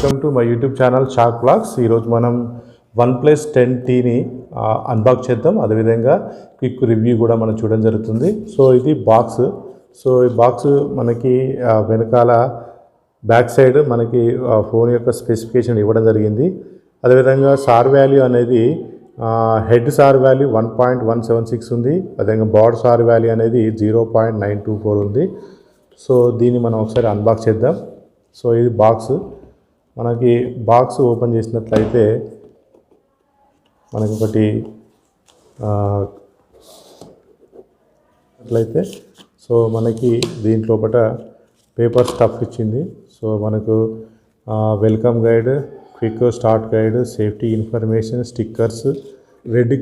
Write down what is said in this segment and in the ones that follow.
Welcome to my YouTube channel chalk vlogs. ఈరోజు మనం OnePlus 10Tని unbox చేద్దాం. అదేవిధంగా క్విక్ రివ్యూ కూడా మనం చూడడం జరుగుతుంది. సో ఇది బాక్స్. సో ఈ బాక్స్ మనకి వెనకాల బ్యాక్ సైడ్ మనకి ఫోన్ యొక్క స్పెసిఫికేషన్ ఇవ్వడం జరిగింది. అదేవిధంగా సార్ వాల్యూ అనేది హెడ్ సార్ వాల్యూ 1.176 ఉంది. అదేవిధంగా బాడ్ సార్ వాల్యూ అనేది 0.924 ఉంది. సో దీన్ని మనం ఒకసారి అన్బాక్స్ చేద్దాం. సో ఇది బాక్స్. మనకి బాక్స్ ఓపెన్ చేసినట్లయితే మనకి ఒకటి అట్లయితే సో మనకి దీంట్లోపట పేపర్ స్టఫ్ ఇచ్చింది. సో మనకు welcome guide, quick start guide, safety information, stickers, red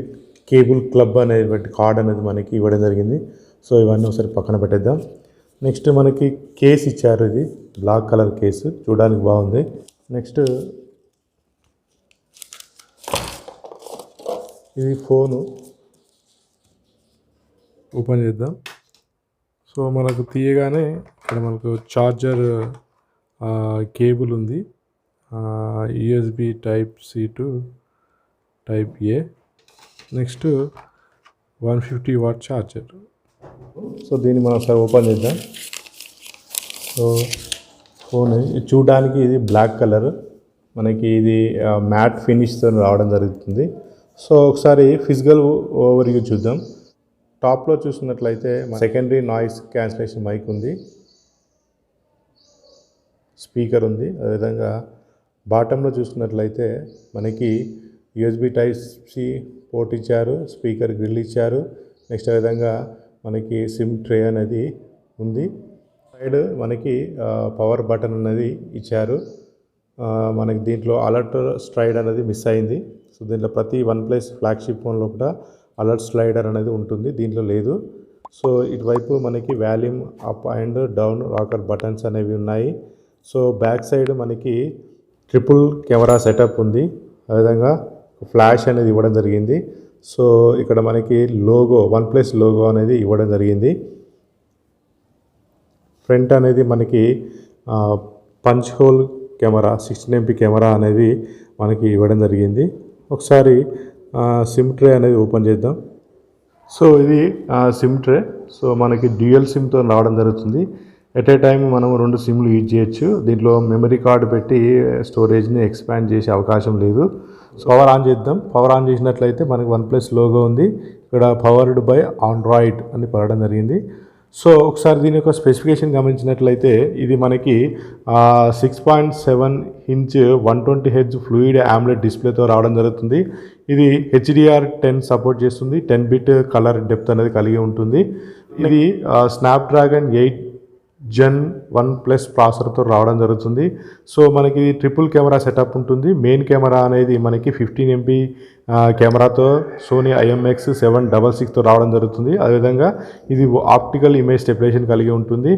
cable club అనేటువంటి కార్డ్ అనేది మనకి ఇవ్వడం జరిగింది. సో ఇవన్నీ ఒకసారి పక్కన పెట్టేద్దాం. నెక్స్ట్ మనకి కేస్ ఇచ్చారు. ఇది బ్లాక్ కలర్ కేసు, చూడడానికి బాగుంది. నెక్స్ట్ ఇది ఫోను ఓపెన్ చేద్దాం. సో మనకు తీయగానే ఇక్కడ మనకు చార్జర్ కేబుల్ ఉంది. USB type C to type A. Next 150 watt charger. So దీన్ని మనం ఒకసారి ఓపెన్ చేద్దాం. సో ఫోన్ చూడడానికి ఇది బ్లాక్ కలర్, మనకి ఇది మ్యాట్ ఫినిష్తో రావడం జరుగుతుంది. సో ఒకసారి ఫిజికల్ ఓవర్వ్యూ చూద్దాం. టాప్లో చూసినట్లయితే సెకండరీ నాయిస్ క్యాన్సిలేషన్ మైక్ ఉంది, స్పీకర్ ఉంది. అదేవిధంగా బాటంలో చూసుకున్నట్లయితే మనకి యూఎస్బి టైప్ సి పోర్ట్ ఇచ్చారు, స్పీకర్ గ్రిల్ ఇచ్చారు. నెక్స్ట్ అదేవిధంగా మనకి సిమ్ ట్రే అనేది ఉంది. సైడ్ మనకి పవర్ బటన్ అనేది ఇచ్చారు. మనకి దీంట్లో అలర్ట్ స్లైడ్ అనేది మిస్ అయింది. సో దీంట్లో ప్రతి OnePlus ఫ్లాగ్షిప్ ఫోన్లో కూడా అలర్ట్ స్లైడర్ అనేది ఉంటుంది, దీంట్లో లేదు. సో ఇటువైపు మనకి volume up and down rocker buttons అనేవి ఉన్నాయి. సో బ్యాక్ సైడ్ మనకి ట్రిపుల్ కెమెరా సెటప్ ఉంది. అదేవిధంగా ఫ్లాష్ అనేది ఇవ్వడం జరిగింది. సో ఇక్కడ మనకి లోగో, OnePlus లోగో అనేది ఇవ్వడం జరిగింది. ఫ్రంట్ అనేది మనకి punch hole camera 16 MP camera అనేది మనకి ఇవ్వడం జరిగింది. ఒకసారి సిమ్ ట్రే అనేది ఓపెన్ చేద్దాం. సో ఇది సిమ్ ట్రే. సో మనకి డ్యూయల్ సిమ్తో రావడం జరుగుతుంది. ఎట్ ఏ టైం మనం 2 సిమ్లు యూజ్ చేయొచ్చు. దీంట్లో మెమరీ కార్డు పెట్టి స్టోరేజ్ని ఎక్స్పాండ్ చేసే అవకాశం లేదు. సో పవర్ ఆన్ చేద్దాం. పవర్ ఆన్ చేసినట్లయితే మనకి OnePlus లోగో ఉంది. ఇక్కడ పవర్డ్ బై ఆండ్రాయిడ్ అని పడడం జరిగింది. సో ఒకసారి దీని యొక్క స్పెసిఫికేషన్ గమనించినట్లయితే ఇది మనకి 6.7 ఇంచ్ 120 Hz ఫ్లూయిడ్ AMOLED డిస్ప్లేతో రావడం జరుగుతుంది. ఇది HDR10 సపోర్ట్ చేస్తుంది. 10 బిట్ కలర్ డెప్త్ అనేది కలిగి ఉంటుంది. ఇది స్నాప్డ్రాగన్ 8 Gen 1+ ప్రాసెసర్తో రావడం జరుగుతుంది. సో మనకి ట్రిపుల్ కెమెరా సెటప్ ఉంటుంది. మెయిన్ కెమెరా అనేది మనకి 15 MP కెమెరాతో సోనీ IMX766తో రావడం జరుగుతుంది. అదేవిధంగా ఇది ఆప్టికల్ ఇమేజ్ స్టెబిలైజేషన్ కలిగి ఉంటుంది.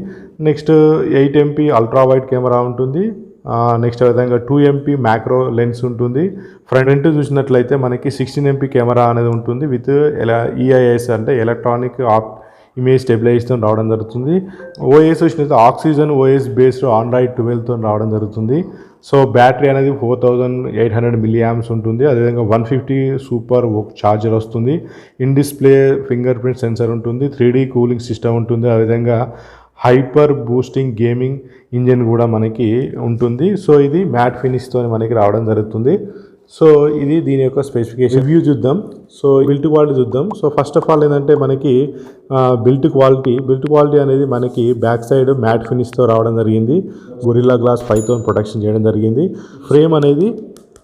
Next 8 MP ultra wide camera ఉంటుంది. నెక్స్ట్ అదేవిధంగా 2 MP మ్యాక్రో లెన్స్ ఉంటుంది. ఫ్రంట్ చూసినట్లయితే మనకి 16 MP కెమెరా అనేది ఉంటుంది విత్ EIS అంటే ఎలక్ట్రానిక్ ఇమేజ్ స్టెబిలైజేషన్ రావడం జరుగుతుంది. ఓఎస్ వచ్చినట్టు ఆక్సిజన్ ఓఎస్ బేస్డ్ ఆండ్రాయిడ్ 12తో రావడం జరుగుతుంది. సో బ్యాటరీ అనేది 4800 mAh ఉంటుంది. అదేవిధంగా 150 సూపర్ ఛార్జర్ వస్తుంది. In display finger print sensor ఉంటుంది. 3D కూలింగ్ సిస్టమ్ ఉంటుంది. అదేవిధంగా హైపర్ బూస్టింగ్ గేమింగ్ ఇంజిన్ కూడా మనకి ఉంటుంది. సో ఇది మ్యాట్ ఫినిష్తో మనకి రావడం జరుగుతుంది. సో ఇది దీని యొక్క స్పెసిఫికేషన్. రివ్యూ చూద్దాం. సో బిల్ట్ క్వాలిటీ చూద్దాం. సో ఫస్ట్ ఆఫ్ ఆల్ ఏంటంటే మనకి బిల్ట్ క్వాలిటీ అనేది మనకి బ్యాక్ సైడ్ మ్యాట్ ఫినిష్తో రావడం జరిగింది. గొరిల్లా గ్లాస్ 5తో ప్రొటెక్షన్ చేయడం జరిగింది. ఫ్రేమ్ అనేది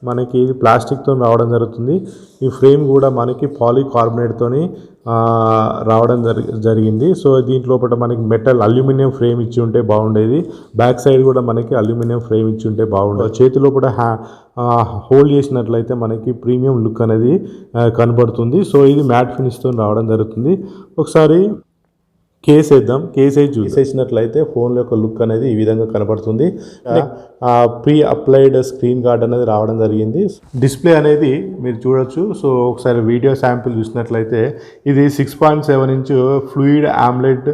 మనకి ఇది ప్లాస్టిక్తో రావడం జరుగుతుంది. ఈ ఫ్రేమ్ కూడా మనకి పాలీకార్బోనేట్తో రావడం జరిగింది. సో దీంట్లో మనకి మెటల్ అల్యూమినియం ఫ్రేమ్ ఇచ్చి ఉంటే బాగుండేది. బ్యాక్ సైడ్ కూడా మనకి అల్యూమినియం ఫ్రేమ్ ఇచ్చి ఉంటే బాగుండేది. చేతిలో కూడా హోల్డ్ చేసినట్లయితే మనకి ప్రీమియం లుక్ అనేది కనబడుతుంది. సో ఇది మ్యాట్ ఫినిష్తో రావడం జరుగుతుంది. ఒకసారి కేస్ వేద్దాం. కేస్ వేసినట్లయితే ఫోన్ యొక్క లుక్ అనేది ఈ విధంగా కనబడుతుంది. ప్రీ అప్లైడ్ స్క్రీన్ గార్డ్ అనేది రావడం జరిగింది. డిస్ప్లే అనేది మీరు చూడొచ్చు. సో ఒకసారి వీడియో శాంపిల్ చూసినట్లయితే ఇది 6.7 ఇంచ్ ఫ్లూయిడ్ AMOLED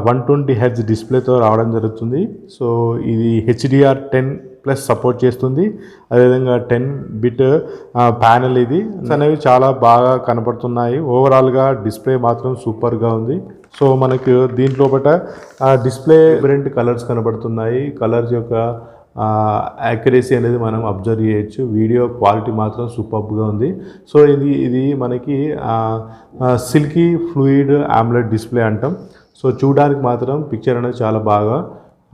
120 Hz డిస్ప్లేతో రావడం జరుగుతుంది. సో ఇది HDR10 ప్లస్ సపోర్ట్ చేస్తుంది. అదేవిధంగా 10 బిట్ ప్యానెల్ ఇది అనేవి చాలా బాగా కనపడుతున్నాయి. ఓవరాల్గా డిస్ప్లే మాత్రం సూపర్గా ఉంది. సో మనకు దీంట్లోపట డిస్ప్లే డిఫరెంట్ కలర్స్ కనబడుతున్నాయి. కలర్స్ యొక్క యాక్యురసీ అనేది మనం అబ్జర్వ్ చేయొచ్చు. వీడియో క్వాలిటీ మాత్రం సూపర్గా ఉంది. సో ఇది మనకి సిల్కీ ఫ్లూయిడ్ ఆమ్లెట్ డిస్ప్లే అంటాం. సో చూడడానికి మాత్రం పిక్చర్ అనేది చాలా బాగా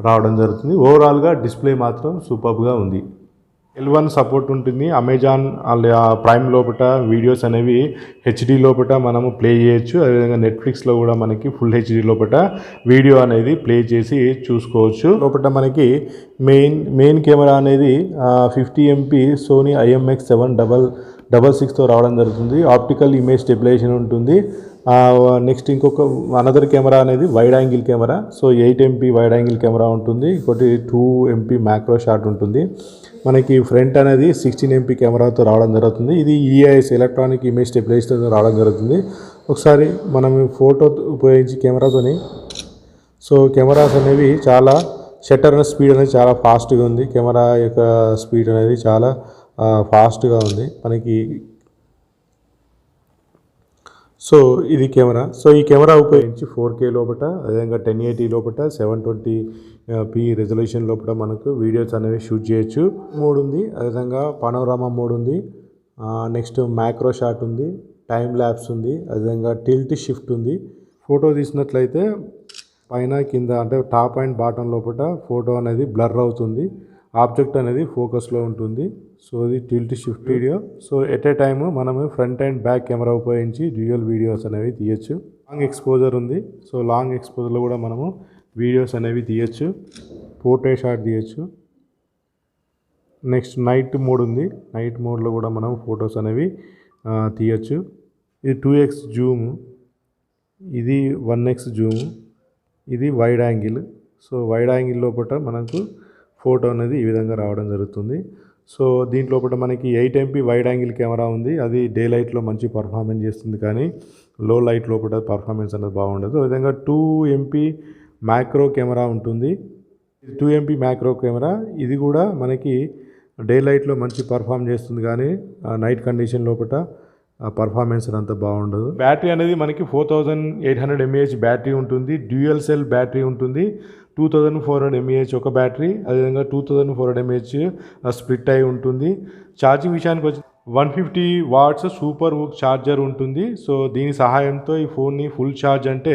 రావడం జరుగుతుంది. ఓవరాల్గా డిస్ప్లే మాత్రం సూపర్గా ఉంది. L1 సపోర్ట్ ఉంటుంది. అమెజాన్ ప్రైమ్ లోపల వీడియోస్ అనేవి హెచ్డి లోపల మనము ప్లే చేయొచ్చు. అదేవిధంగా నెట్ఫ్లిక్స్లో కూడా మనకి ఫుల్ హెచ్డి లోపల వీడియో అనేది ప్లే చేసి చూసుకోవచ్చు. లోపల మనకి మెయిన్ కెమెరా అనేది 50 MP సోనీ IMX766తో రావడం జరుగుతుంది. ఆప్టికల్ ఇమేజ్ స్టెబిలైజేషన్ ఉంటుంది. నెక్స్ట్ ఇంకొక అనదర్ కెమెరా అనేది wide angle camera. So 8 MP wide angle camera ఉంటుంది. ఇంకోటి 2 MP మ్యాక్రో షాట్ ఉంటుంది. మనకి ఫ్రంట్ అనేది 16 MP కెమెరాతో రావడం జరుగుతుంది. ఇది EIS ఎలక్ట్రానిక్ ఇమేజ్ స్టెబిలైజేషన్తో రావడం జరుగుతుంది. ఒకసారి మనం ఫోటో ఉపయోగించి కెమెరాతోని కెమెరాస్ అనేవి చాలా షట్టర్ స్పీడ్ అనేది చాలా ఫాస్ట్గా ఉంది. కెమెరా యొక్క స్పీడ్ అనేది చాలా ఫాస్ట్గా ఉంది మనకి. సో ఇది కెమెరా. సో ఈ కెమెరా ఉపయోగించి 4K లోపల, అదేవిధంగా 1080 లోపల, 720p రెజల్యూషన్ లోపల మనకు వీడియోస్ అనేవి షూట్ చేయొచ్చు. మోడ్ ఉంది, అదేవిధంగా పనోరామా మోడ్ ఉంది, నెక్స్ట్ మ్యాక్రో షాట్ ఉంది, టైం ల్యాప్స్ ఉంది, అదేవిధంగా టిల్ట్ షిఫ్ట్ ఉంది. ఫోటో తీసినట్లయితే పైన కింద అంటే టాప్ అండ్ బాటమ్ లోపల ఫోటో అనేది బ్లర్ అవుతుంది. ఆబ్జెక్ట్ అనేది ఫోకస్లో ఉంటుంది. సో ఇది tilt shift video. So at a time మనము ఫ్రంట్ అండ్ బ్యాక్ కెమెరా ఉపయోగించి డ్యూయల్ వీడియోస్ అనేవి తీయచ్చు. లాంగ్ ఎక్స్పోజర్ ఉంది. సో లాంగ్ ఎక్స్పోజర్లో కూడా మనము వీడియోస్ అనేవి తీయచ్చు. పోర్ట్రేట్ షాట్ తీయచ్చు. నెక్స్ట్ నైట్ మోడ్ ఉంది. నైట్ మోడ్లో కూడా మనం ఫొటోస్ అనేవి తీయచ్చు. ఇది 2x జూమ్, ఇది 1x జూమ్, ఇది wide angle. So wide angle లోపల మనకు ఫోటో అనేది ఈ విధంగా రావడం జరుగుతుంది. సో దీంట్లోపల మనకి 8 MP వైడ్ యాంగిల్ కెమెరా ఉంది. అది డే లైట్లో మంచి పర్ఫార్మెన్స్ చేస్తుంది, కానీ లో లైట్ లోపల పర్ఫార్మెన్స్ అనేది బాగుండదు. అదేవిధంగా 2 MP మ్యాక్రో కెమెరా ఉంటుంది. 2 MP మ్యాక్రో కెమెరా ఇది కూడా మనకి డే లైట్లో మంచి పర్ఫామ్ చేస్తుంది, కానీ నైట్ కండిషన్ లోపల పర్ఫార్మెన్స్ అంత బాగుండదు. బ్యాటరీ అనేది మనకి 4800 mAh బ్యాటరీ ఉంటుంది. డ్యూయల్ సెల్ బ్యాటరీ ఉంటుంది. 2400 mAh ఒక బ్యాటరీ, అదేవిధంగా 2400 mAh స్ప్లిట్ అయి ఉంటుంది. ఛార్జింగ్ విషయానికి వచ్చి 150 వాట్స్ సూపర్ హుక్ ఛార్జర్ ఉంటుంది. సో దీని సహాయంతో ఈ ఫోన్ని ఫుల్ ఛార్జ్ అంటే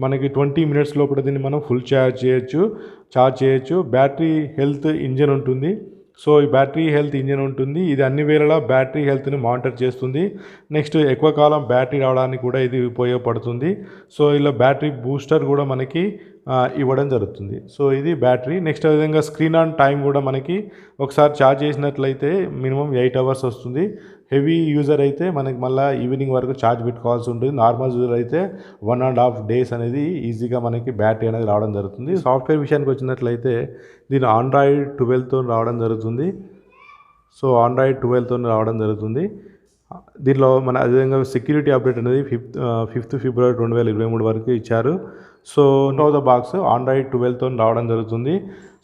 మనకి 20 minutes లోపల దీన్ని మనం ఫుల్ ఛార్జ్ చేయొచ్చు. బ్యాటరీ హెల్త్ ఇంజన్ ఉంటుంది. సో ఈ బ్యాటరీ హెల్త్ ఇంజన్ ఉంటుంది. ఇది అన్ని వేళలా బ్యాటరీ హెల్త్ని మానిటర్ చేస్తుంది. నెక్స్ట్ ఎక్కువ కాలం బ్యాటరీ రావడానికి కూడా ఇది ఉపయోగపడుతుంది. సో ఇలా బ్యాటరీ బూస్టర్ కూడా మనకి ఇవ్వడం జరుగుతుంది. సో ఇది బ్యాటరీ. నెక్స్ట్ విధంగా స్క్రీన్ ఆన్ టైం కూడా మనకి ఒకసారి ఛార్జ్ చేసినట్లయితే మినిమం 8 hours వస్తుంది. హెవీ యూజర్ అయితే మనకి మళ్ళీ ఈవినింగ్ వరకు ఛార్జ్ పెట్టుకోవాల్సి ఉంటుంది. నార్మల్ యూజర్ అయితే 1.5 days అనేది ఈజీగా మనకి బ్యాటరీ అనేది రావడం జరుగుతుంది. సాఫ్ట్వేర్ విషయానికి వచ్చినట్లయితే దీని Android 12తో రావడం జరుగుతుంది. సో Android 12తో రావడం జరుగుతుంది. దీనిలో మన అదేవిధంగా సెక్యూరిటీ అప్డేట్ అనేది 5th February 2023 వరకు ఇచ్చారు. So out of the box Android 12తో రావడం జరుగుతుంది.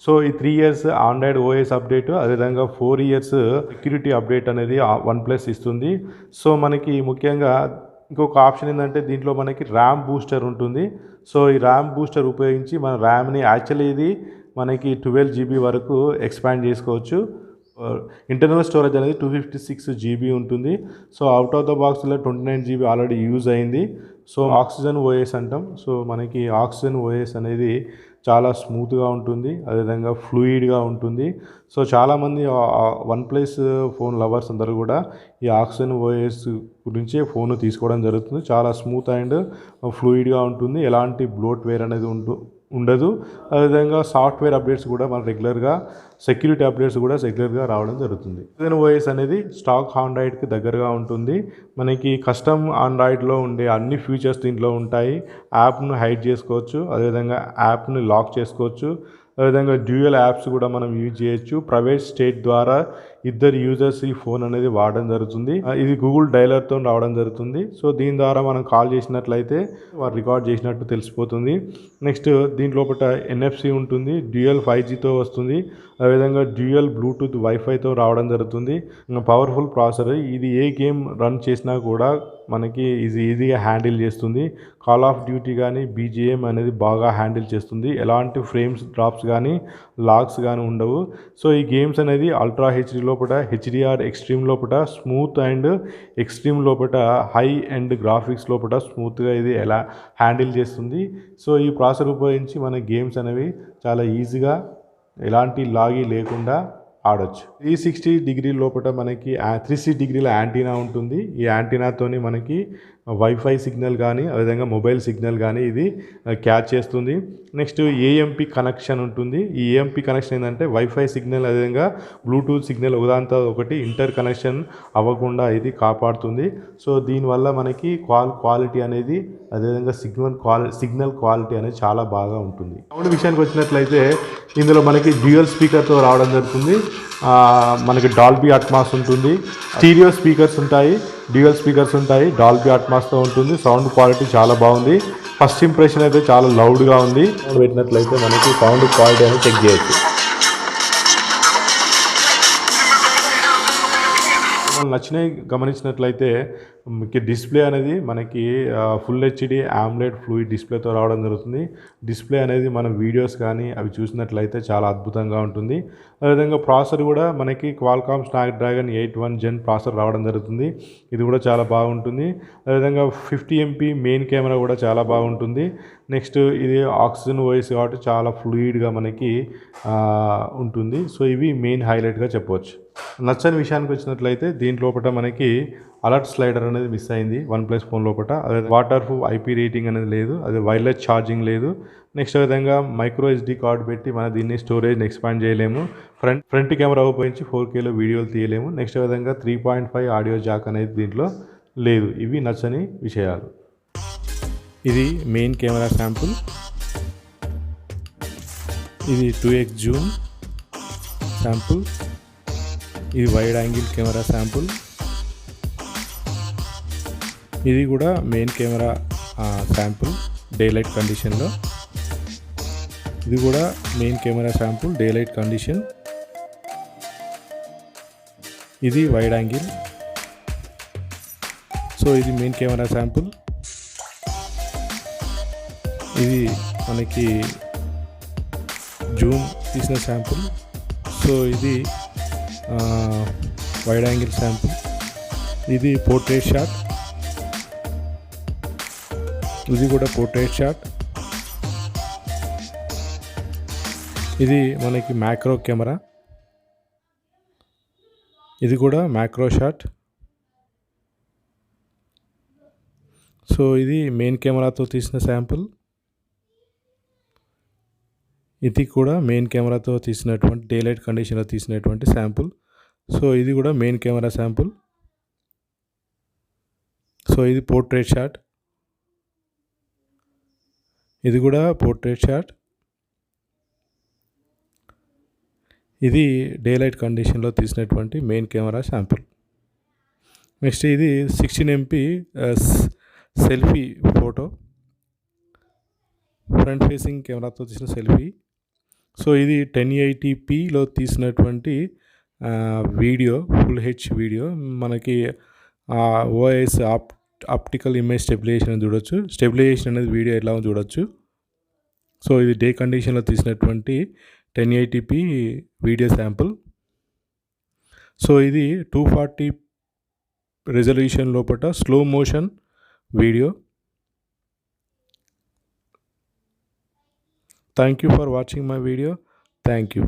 సో ఈ 3 years Android OS అప్డేట్, అదేవిధంగా 4 years సెక్యూరిటీ అప్డేట్ అనేది OnePlus ఇస్తుంది. సో మనకి ముఖ్యంగా ఇంకొక ఆప్షన్ ఏంటంటే దీంట్లో మనకి ర్యామ్ బూస్టర్ ఉంటుంది. సో ఈ ర్యామ్ బూస్టర్ ఉపయోగించి మన ర్యామ్ని యాక్చువల్లీ ఇది మనకి 12 GB వరకు ఎక్స్పాండ్ చేసుకోవచ్చు. ఇంటర్నల్ స్టోరేజ్ అనేది 256 GB ఉంటుంది. సో అవుట్ ఆఫ్ ద బాక్స్లో 29 GB ఆల్రెడీ యూజ్ అయింది. సో ఆక్సిజన్ OS అంటాం. సో మనకి ఆక్సిజన్ OS అనేది చాలా స్మూత్గా ఉంటుంది, అదేవిధంగా ఫ్లూయిడ్గా ఉంటుంది. సో చాలామంది OnePlus ఫోన్ లవర్స్ అందరూ కూడా ఈ ఆక్సిజన్ OS గురించి ఫోన్ తీసుకోవడం జరుగుతుంది. చాలా స్మూత్ అండ్ ఫ్లూయిడ్గా ఉంటుంది. ఎలాంటి బ్లోట్వేర్ అనేది ఉండదు. అదేవిధంగా సాఫ్ట్వేర్ అప్డేట్స్ కూడా మన రెగ్యులర్గా, సెక్యూరిటీ అప్డేట్స్ కూడా రెగ్యులర్గా రావడం జరుగుతుంది. ఆక్సిజన్ OS అనేది స్టాక్ ఆండ్రాయిడ్కి దగ్గరగా ఉంటుంది. మనకి కస్టమ్ ఆండ్రాయిడ్లో ఉండే అన్ని ఫీచర్స్ దీంట్లో ఉంటాయి. యాప్ను హైడ్ చేసుకోవచ్చు, అదేవిధంగా యాప్ని లాక్ చేసుకోవచ్చు, అదేవిధంగా డ్యూయల్ యాప్స్ కూడా మనం యూజ్ చేయొచ్చు. ప్రైవేట్ స్టేట్ ద్వారా ఇద్దరు యూజర్స్ ఈ ఫోన్ అనేది వాడడం జరుగుతుంది. ఇది గూగుల్ డైలర్తో రావడం జరుగుతుంది. సో దీని ద్వారా మనం కాల్ చేసినట్లయితే వారు రికార్డ్ చేసినట్టు తెలిసిపోతుంది. నెక్స్ట్ దీంట్లోపట NFC ఉంటుంది, డ్యూయల్ 5Gతో వస్తుంది, అదేవిధంగా డ్యూయల్ బ్లూటూత్ వైఫైతో రావడం జరుగుతుంది. పవర్ఫుల్ ప్రాసెసర్, ఇది ఏ గేమ్ రన్ చేసినా కూడా మనకి ఈజీగా హ్యాండిల్ చేస్తుంది. కాల్ ఆఫ్ డ్యూటీ కానీ BGM అనేది బాగా హ్యాండిల్ చేస్తుంది. ఎలాంటి ఫ్రేమ్స్ డ్రాప్స్ కానీ లాగ్స్ కానీ ఉండవు. సో ఈ గేమ్స్ అనేది అల్ట్రా హెచ్డి లోపల, HDR ఎక్స్ట్రీమ్ లోపల, స్మూత్ అండ్ ఎక్స్ట్రీమ్ లోపల, హై అండ్ గ్రాఫిక్స్ లోపల స్మూత్గా ఇది ఎలా హ్యాండిల్ చేస్తుంది. సో ఈ ప్రాసెసర్ ఉపయోగించి మన గేమ్స్ అనేవి చాలా ఈజీగా ఎలాంటి లాగి లేకుండా ఆడొచ్చు. 360 డిగ్రీ లోపల మనకి 360 డిగ్రీల యాంటీనా ఉంటుంది. ఈ యాంటీనాతోని మనకి వైఫై సిగ్నల్ కానీ అదేవిధంగా మొబైల్ సిగ్నల్ కానీ ఇది క్యాచ్ చేస్తుంది. నెక్స్ట్ AMP కనెక్షన్ ఉంటుంది. ఈ AMP కనెక్షన్ ఏంటంటే వైఫై సిగ్నల్ అదేవిధంగా బ్లూటూత్ సిగ్నల్ ఒకదాంతో ఒకటి ఇంటర్ కనెక్షన్ అవ్వకుండా ఇది కాపాడుతుంది. సో దీనివల్ల మనకి క్వాలిటీ అనేది అదేవిధంగా సిగ్నల్ క్వాలిటీ అనేది చాలా బాగా ఉంటుంది. సౌండ్ విషయానికి వచ్చినట్లయితే ఇందులో మనకి డ్యూయల్ స్పీకర్తో రావడం జరుగుతుంది. మనకి డాల్బీ అట్మాస్ ఉంటుంది, స్టీరియో స్పీకర్స్ ఉంటాయి, డ్యూయల్ స్పీకర్స్ ఉంటాయి, డాల్బీ అట్మాస్తో ఉంటుంది. సౌండ్ క్వాలిటీ చాలా బాగుంది. ఫస్ట్ ఇంప్రెషన్ అయితే చాలా లౌడ్గా ఉంది. పెట్టినట్లయితే మనకి సౌండ్ క్వాలిటీ అనేది చెక్ చేయొచ్చు. నచ్చినవి గమనించినట్లయితే డిస్ప్లే అనేది మనకి ఫుల్ HD AMOLED ఫ్లూయిడ్ డిస్ప్లేతో రావడం జరుగుతుంది. డిస్ప్లే అనేది మనం వీడియోస్ కానీ అవి చూసినట్లయితే చాలా అద్భుతంగా ఉంటుంది. అదేవిధంగా ప్రాసెసర్ కూడా మనకి క్వాల్కామ్ స్నాప్డ్రాగన్ 8 Gen ప్రాసెసర్ రావడం జరుగుతుంది. ఇది కూడా చాలా బాగుంటుంది. అదేవిధంగా 50 MP మెయిన్ కెమెరా కూడా చాలా బాగుంటుంది. నెక్స్ట్ ఇది ఆక్సిజన్ వాయిస్ కాబట్టి చాలా ఫ్లూయిడ్గా మనకి ఉంటుంది. సో ఇవి మెయిన్ హైలైట్గా చెప్పవచ్చు. నచ్చని విషయానికి వచ్చినట్లయితే దీంట్లోపట మనకి అలర్ట్ స్లైడర్ అనేది మిస్ అయింది OnePlus ఫోన్ లోపల. అదే వాటర్ ప్రూఫ్ IP రేటింగ్ అనేది లేదు, అదే వైర్లెస్ ఛార్జింగ్ లేదు. నెక్స్ట్ విధంగా మైక్రో SD కార్డ్ పెట్టి మనం దీన్ని స్టోరేజ్ని ఎక్స్పాండ్ చేయలేము. ఫ్రంట్ కెమెరా ఉపయోగించి 4Kలో వీడియోలు తీయలేము. నెక్స్ట్ విధంగా 3.5 ఆడియో జాక్ అనేది దీంట్లో లేదు. ఇవి నచ్చని విషయాలు. ఇది మెయిన్ కెమెరా శాంపుల్, ఇది 2x జూమ్ శాంపుల్, ఇది వైడ్ యాంగిల్ కెమెరా శాంపుల్, ఇది కూడా main camera sample day light కండిషన్లో, ఇది కూడా main camera sample day light condition, ఇది వైడ్ యాంగిల్. సో ఇది మెయిన్ కెమెరా శాంపుల్, ఇది మనకి జూమ్ తీసిన శాంపుల్. సో ఇది వైడ్ యాంగిల్ శాంపుల్, ఇది పోర్ట్రేట్ షాట్, ఇది కూడా పోర్ట్రేట్ షాట్, ఇది మనకి మ్యాక్రో కెమెరా, ఇది కూడా మ్యాక్రో షాట్. సో ఇది మెయిన్ కెమెరాతో తీసిన శాంపుల్, ఇది కూడా మెయిన్ కెమెరాతో తీసినటువంటి డే లైట్ కండిషన్లో తీసినటువంటి శాంపుల్. సో ఇది కూడా మెయిన్ కెమెరా శాంపుల్. సో ఇది పోర్ట్రేట్ షాట్, ఇది కూడా పోర్ట్రేట్ షాట్, ఇది డే లైట్ కండిషన్లో తీసినటువంటి మెయిన్ కెమెరా శాంపుల్. నెక్స్ట్ ఇది 16 MP selfie photo, front facing కెమెరాతో తీసిన సెల్ఫీ. సో ఇది 1080pలో తీసినటువంటి వీడియో, ఫుల్ హెచ్ వీడియో. మనకి OIS ఆప్టికల్ ఇమేజ్ స్టెబిలైజేషన్ చూడొచ్చు. స్టెబిలైజేషన్ అనేది వీడియో ఎలా చూడొచ్చు. సో ఇది డే కండిషన్లో తీసినటువంటి 1080p వీడియో శాంపుల్. సో ఇది 240 రెజల్యూషన్ లోపల slow motion video. Thank you for watching my video. Thank you.